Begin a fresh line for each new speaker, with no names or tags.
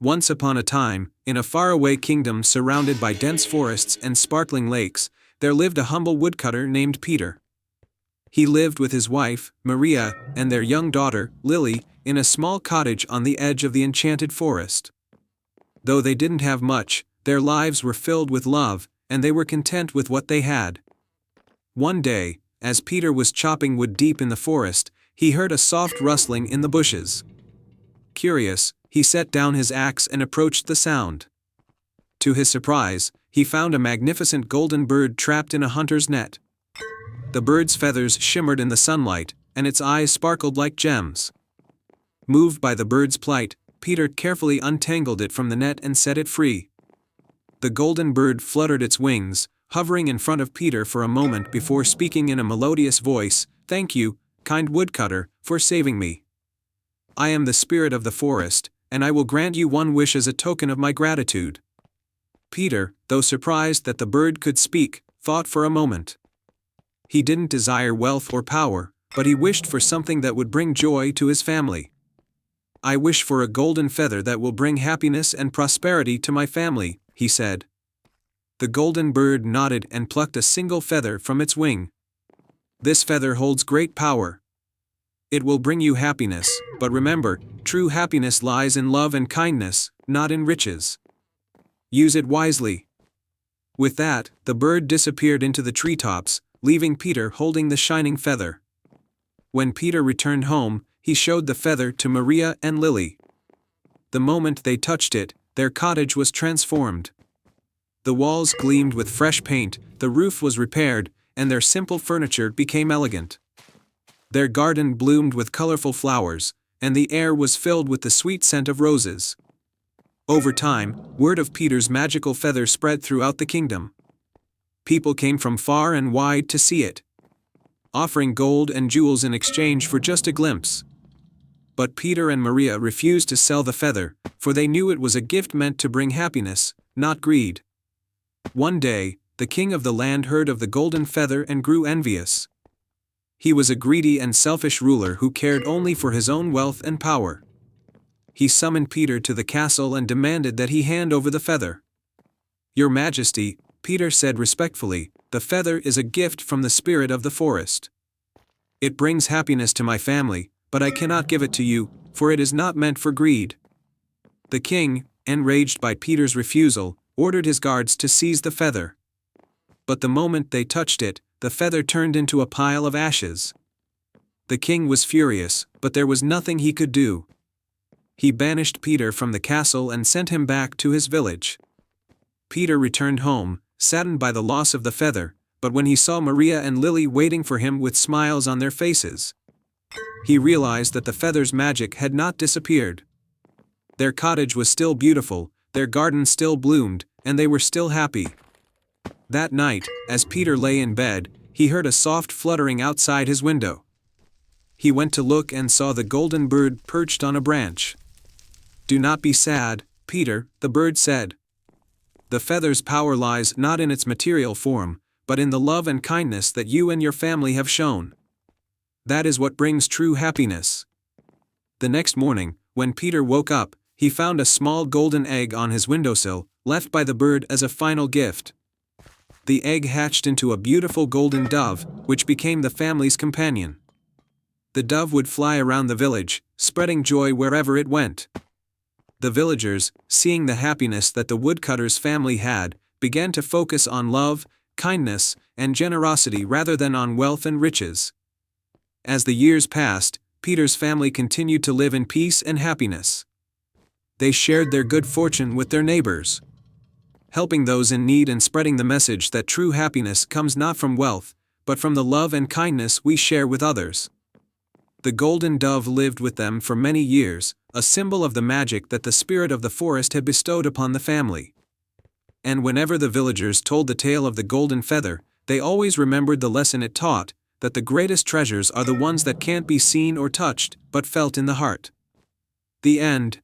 Once upon a time, in a faraway kingdom surrounded by dense forests and sparkling lakes, there lived a humble woodcutter named Peter. He lived with his wife, Maria, and their young daughter, Lily, in a small cottage on the edge of the enchanted forest. Though they didn't have much, their lives were filled with love, and they were content with what they had. One day, as Peter was chopping wood deep in the forest, he heard a soft rustling in the bushes. Curious, he set down his axe and approached the sound. To his surprise, he found a magnificent golden bird trapped in a hunter's net. The bird's feathers shimmered in the sunlight, and its eyes sparkled like gems. Moved by the bird's plight, Peter carefully untangled it from the net and set it free. The golden bird fluttered its wings, hovering in front of Peter for a moment before speaking in a melodious voice, "Thank you, kind woodcutter, for saving me. I am the spirit of the forest, and I will grant you one wish as a token of my gratitude." Peter, though surprised that the bird could speak, thought for a moment. He didn't desire wealth or power, but he wished for something that would bring joy to his family. "I wish for a golden feather that will bring happiness and prosperity to my family," he said. The golden bird nodded and plucked a single feather from its wing. "This feather holds great power. It will bring you happiness, but remember, true happiness lies in love and kindness, not in riches. Use it wisely." With that, the bird disappeared into the treetops, leaving Peter holding the shining feather. When Peter returned home, he showed the feather to Maria and Lily. The moment they touched it, their cottage was transformed. The walls gleamed with fresh paint, the roof was repaired, and their simple furniture became elegant. Their garden bloomed with colorful flowers, and the air was filled with the sweet scent of roses. Over time, word of Peter's magical feather spread throughout the kingdom. People came from far and wide to see it, offering gold and jewels in exchange for just a glimpse. But Peter and Maria refused to sell the feather, for they knew it was a gift meant to bring happiness, not greed. One day, the king of the land heard of the golden feather and grew envious. He was a greedy and selfish ruler who cared only for his own wealth and power. He summoned Peter to the castle and demanded that he hand over the feather. "Your Majesty," Peter said respectfully, "the feather is a gift from the spirit of the forest. It brings happiness to my family, but I cannot give it to you, for it is not meant for greed." The king, enraged by Peter's refusal, ordered his guards to seize the feather. But the moment they touched it, the feather turned into a pile of ashes. The king was furious, but there was nothing he could do. He banished Peter from the castle and sent him back to his village. Peter returned home, saddened by the loss of the feather, but when he saw Maria and Lily waiting for him with smiles on their faces, he realized that the feather's magic had not disappeared. Their cottage was still beautiful, their garden still bloomed, and they were still happy. That night, as Peter lay in bed, he heard a soft fluttering outside his window. He went to look and saw the golden bird perched on a branch. "Do not be sad, Peter," the bird said. "The feather's power lies not in its material form, but in the love and kindness that you and your family have shown. That is what brings true happiness." The next morning, when Peter woke up, he found a small golden egg on his windowsill, left by the bird as a final gift. The egg hatched into a beautiful golden dove, which became the family's companion. The dove would fly around the village, spreading joy wherever it went. The villagers, seeing the happiness that the woodcutter's family had, began to focus on love, kindness, and generosity rather than on wealth and riches. As the years passed, Peter's family continued to live in peace and happiness. They shared their good fortune with their neighbors, helping those in need and spreading the message that true happiness comes not from wealth, but from the love and kindness we share with others. The golden dove lived with them for many years, a symbol of the magic that the spirit of the forest had bestowed upon the family. And whenever the villagers told the tale of the golden feather, they always remembered the lesson it taught, that the greatest treasures are the ones that can't be seen or touched, but felt in the heart. The end.